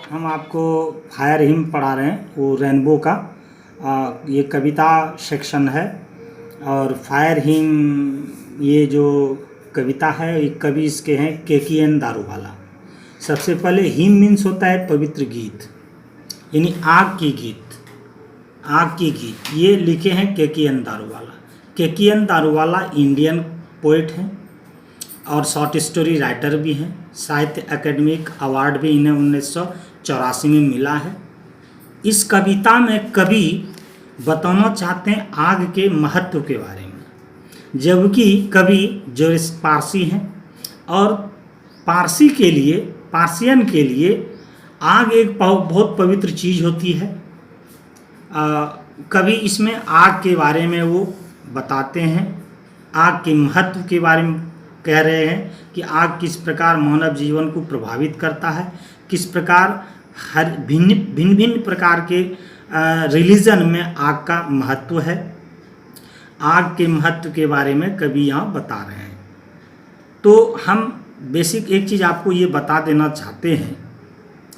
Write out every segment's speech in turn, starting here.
हम आपको fire him पढ़ा रहे हैं, वो रेनबो का ये कविता सेक्शन है। और फायर हिम ये जो कविता है एक कवि इसके हैं KKN दारूवाला। सबसे पहले हिम मीन्स होता है पवित्र गीत, यानी आग की गीत, आग की गीत। ये लिखे हैं KKN Daruwalla. KKN Daruwalla Indian poet हैं और शॉर्ट स्टोरी राइटर भी हैं। साहित्य अकेडमिक अवार्ड भी इन्हें 1984 में मिला है। इस कविता में कवि बताना चाहते हैं आग के महत्व के बारे में, जबकि कवि जो पारसी हैं और पार्सियन के लिए आग एक बहुत पवित्र चीज़ होती है। कवि इसमें आग के बारे में वो बताते हैं, आग के महत्व के बारे में कह रहे हैं कि आग किस प्रकार मानव जीवन को प्रभावित करता है, किस प्रकार हर भिन्न प्रकार के रिलीजन में आग का महत्व है। आग के महत्व के बारे में कवि यहाँ बता रहे हैं। तो हम बेसिक एक चीज़ आपको ये बता देना चाहते हैं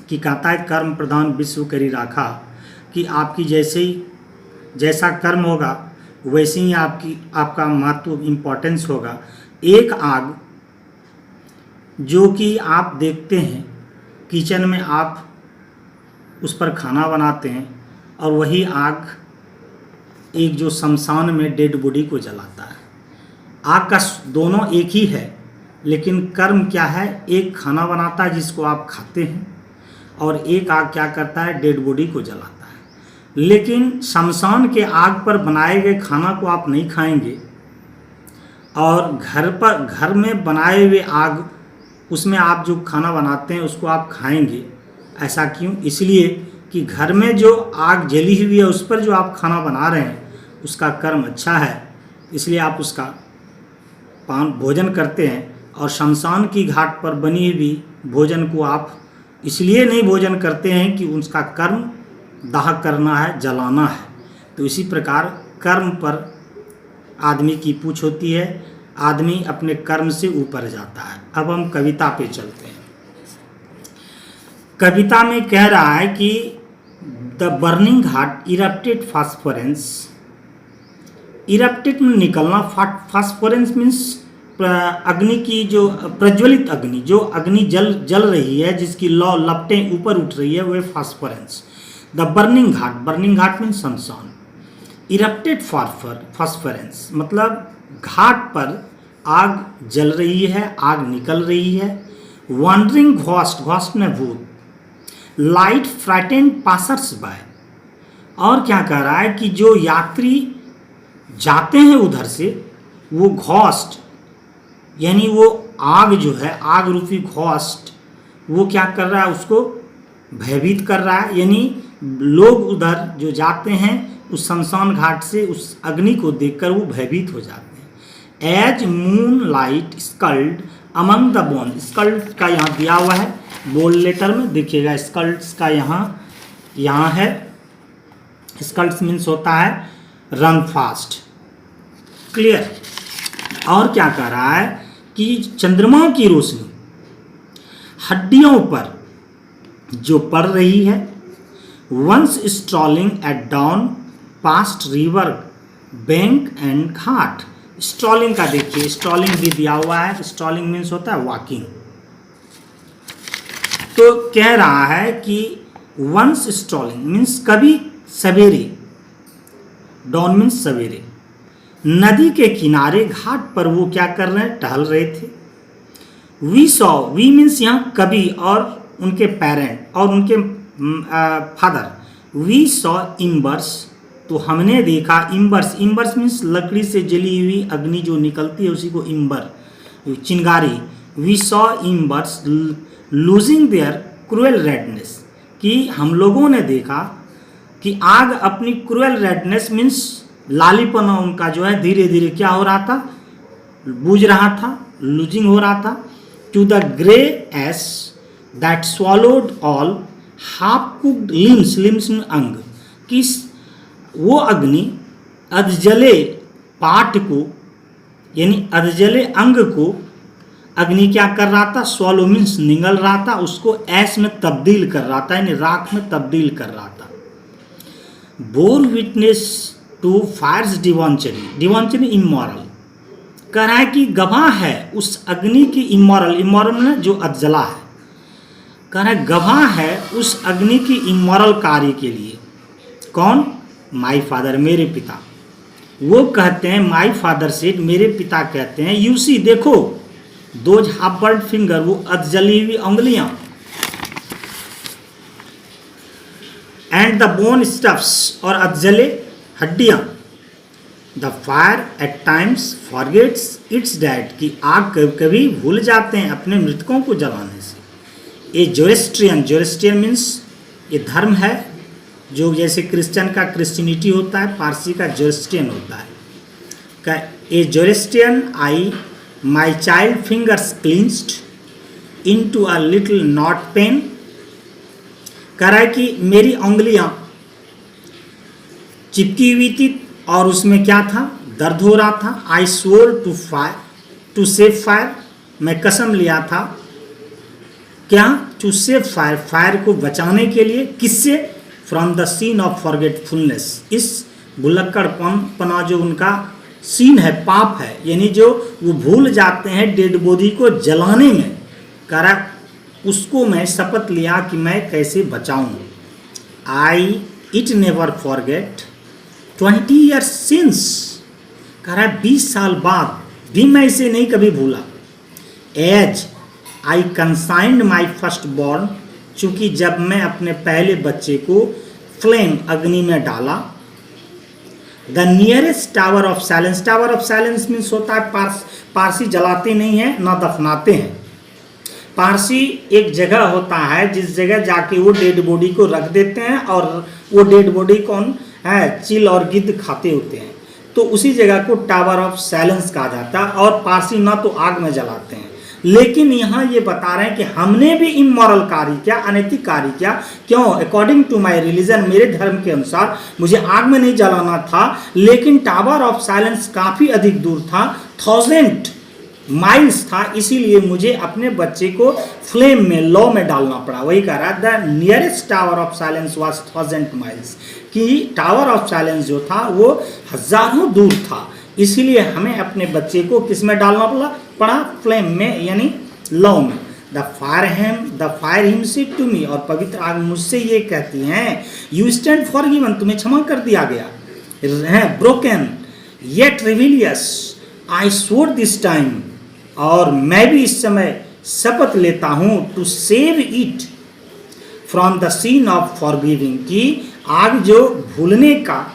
कि कहता है कर्म प्रधान विश्व करी राखा, कि आपकी जैसा कर्म होगा वैसे ही आपका महत्व इम्पोर्टेंस होगा। एक आग जो कि आप देखते हैं किचन में, आप उस पर खाना बनाते हैं और वही आग एक जो शमशान में डेड बॉडी को जलाता है। आग का दोनों एक ही है, लेकिन कर्म क्या है, एक खाना बनाता है जिसको आप खाते हैं और एक आग क्या करता है, डेड बॉडी को जलाता है। लेकिन शमशान के आग पर बनाए गए खाना को आप नहीं खाएंगे और घर में बनाए हुए आग, उसमें आप जो खाना बनाते हैं उसको आप खाएंगे। ऐसा क्यों? इसलिए कि घर में जो आग जली हुई है उस पर जो आप खाना बना रहे हैं उसका कर्म अच्छा है, इसलिए आप उसका भोजन करते हैं। और शमशान की घाट पर बनी हुई भोजन को आप इसलिए नहीं भोजन करते हैं कि उसका कर्म दाह करना है, जलाना है। तो इसी प्रकार कर्म पर आदमी की पूछ होती है, आदमी अपने कर्म से ऊपर जाता है। अब हम कविता पे चलते हैं। कविता में कह रहा है कि the burning heart erupted phosphorescence. Erupted में निकलना, फास्फोरेंस मीन्स अग्नि की जो प्रज्वलित अग्नि, जो अग्नि जल रही है, जिसकी लपटें ऊपर उठ रही है, वह फास्फोरेंस। द बर्निंग घाट मीन्स शमशान। इरप्टेड फास्फोरेंस मतलब घाट पर आग जल रही है, आग निकल रही है। वॉन्डरिंग घोस्ट में भूत। Light frightened passers bye. और क्या कह रहा है कि जो यात्री जाते हैं उधर से, वो घोस्ट यानी वो आग जो है, आग रूपी घोस्ट, वो क्या कर रहा है, उसको भयभीत कर रहा है। यानी लोग उधर जो जाते हैं उस शमशान घाट से उस अग्नि को देखकर वो भयभीत हो जाते हैं। As moon light skulled among the bone. Skulled का यहाँ दिया हुआ है बोल्ड लेटर में, देखिएगा स्कल्ड्स का यहाँ है। स्कल्ड्स मीन्स होता है रन फास्ट, क्लियर। और क्या कह रहा है कि चंद्रमा की रोशनी हड्डियों पर जो पड़ रही है, once strolling at down past river bank and ghat. Strolling का देखिए, स्ट्रॉलिंग भी दिया हुआ है। स्ट्रॉलिंग मीन्स होता है वॉकिंग। तो कह रहा है कि वंस स्ट्रॉलिंग मीन्स कभी सवेरे, डाउन मीन्स सवेरे, नदी के किनारे घाट पर वो क्या कर रहे हैं, टहल रहे थे। वी मीन्स यहाँ कवि और उनके पेरेंट और उनके फादर। वी सॉ इम्बर्स, तो हमने देखा इम्बर्स मीन्स लकड़ी से जली हुई अग्नि जो निकलती है उसी को इम्बर, चिंगारी। We saw embers losing their cruel redness, कि हम लोगों ने देखा कि आग अपनी क्रूएल रेडनेस मीन्स लालीपना उनका जो है धीरे धीरे क्या हो रहा था, बुझ रहा था, लूजिंग हो रहा था। To the grace that swallowed all half cooked limbs अंग, कि वो अग्नि अधजले पाट को यानी अधजले अंग को अग्नि क्या कर रहा था, स्वॉलो मीन्स निगल रहा था, उसको ऐश में तब्दील कर रहा था, यानी राख में तब्दील कर रहा था। Bore witness to fires debauchery, debauchery immoral, कह रहा है कि गवाह है उस अग्नि की, इमोरल, इमोरल ने जो अधजला है, कह रहा है गवाह है उस अग्नि की इमोरल कार्य के लिए। कौन? माई फादर, मेरे पिता। वो कहते हैं, माई फादर सेड, मेरे पिता कहते हैं, यू सी, देखो, दोज हाफ बर्ड फिंगर, वो अधजली हुई उंगलियां, एंड द बोन स्टफ्स, और अधजले हड्डियां, the fire eight times forgets it's dad, कि आग कभी कभी भूल जाते हैं अपने मृतकों को जलाने से। ए जोरेस्ट्रियन, जोरेस्ट्रियन मीन्स ये धर्म है, जो जैसे क्रिश्चियन का क्रिश्चियनिटी होता है, पारसी का जोरेस्ट्रियन होता है। का a Zoroastrian I my child fingers clenched into a little knot pain, कह रहा है कि मेरी उंगलियां चिपकी हुई थी और उसमें क्या था, दर्द हो रहा था। I swore to fire, to save fire, मैं कसम लिया था, क्या? टू सेव फायर, फायर को बचाने के लिए, किससे? From the scene of forgetfulness, इस भुलक्कड़पना जो उनका सीन है, पाप है, यानी जो वो भूल जाते हैं डेड बॉडी को जलाने में, कह रहा उसको मैं शपथ लिया कि मैं कैसे बचाऊं। I it never forget 20 years since, कह रहा है 20 साल बाद भी मैं इसे नहीं कभी भूला। As I consigned my first born, चूंकि जब मैं अपने पहले बच्चे को फ्लेम, अग्नि में डाला, the nearest tower of silence, tower of silence means होता है, पारसी जलाते नहीं है ना दफनाते हैं। पारसी एक जगह होता है जिस जगह जाके वो डेड बॉडी को रख देते हैं, और वो डेड बॉडी कौन है, चील और गिद्ध खाते होते हैं, तो उसी जगह को टावर ऑफ साइलेंस कहा जाता है। और पारसी ना तो आग में जलाते हैं, लेकिन यहाँ ये बता रहे हैं कि हमने भी इमोरल कार्य किया, अनैतिक कार्य किया। क्यों? अकॉर्डिंग टू माई रिलीजन, मेरे धर्म के अनुसार मुझे आग में नहीं जलाना था, लेकिन टावर ऑफ साइलेंस काफ़ी अधिक दूर था, 1000 माइल्स था, इसीलिए मुझे अपने बच्चे को फ्लेम में, लौ में डालना पड़ा। वही कह रहा है, the nearest tower of silence was 1000 miles, कि टावर ऑफ साइलेंस जो था वो हजारों दूर था, इसीलिए हमें अपने बच्चे को किस में डालना पड़ा? फ्लेम में, यानी लौ में। The fire him said to me, और पवित्र आग मुझसे ये कहती हैं, यू स्टैंड फॉरगिवन, तुम्हें क्षमा कर दिया गया है। Broken yet rebellious, I swore this time, और मैं भी इस समय शपथ लेता हूँ, to save it from the scene of forgiving, कि आग जो भूलने का,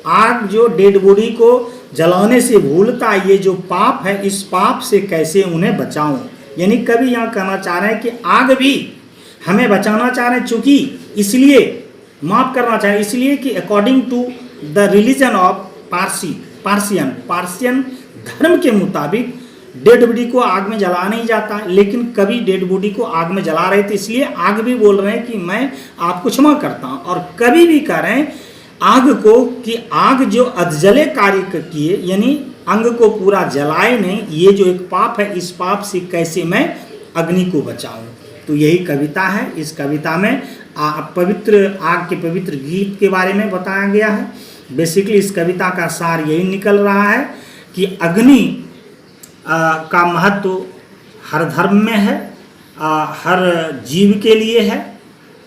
आग जो डेड बॉडी को जलाने से भूलता, ये जो पाप है, इस पाप से कैसे उन्हें बचाऊं। यानी कभी यहाँ कहना चाह रहे हैं कि आग भी हमें बचाना चाह रहे हैं, चूंकि इसलिए माफ करना चाह रहे हैं, इसलिए कि according to the religion of Persian धर्म के मुताबिक डेड बॉडी को आग में जला नहीं जाता, लेकिन कभी डेड बॉडी को आग में जला रहे थे, इसलिए आग भी बोल रहे हैं कि मैं आपको क्षमा करता हूँ। और कभी भी कह रहे हैं आग को कि आग जो अधजले कार्य किए, यानी अंग को पूरा जलाए नहीं, ये जो एक पाप है, इस पाप से कैसे मैं अग्नि को बचाऊं। तो यही कविता है। इस कविता में पवित्र आग के पवित्र गीत के बारे में बताया गया है। बेसिकली इस कविता का सार यही निकल रहा है कि अग्नि का महत्व हर धर्म में है, हर जीव के लिए है।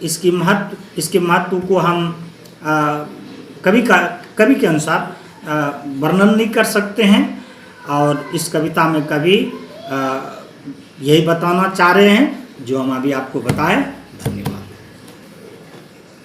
इसके महत्व को हम कवि के अनुसार वर्णन नहीं कर सकते हैं, और इस कविता में कवि यही बताना चाह रहे हैं जो हम अभी आपको बताएं।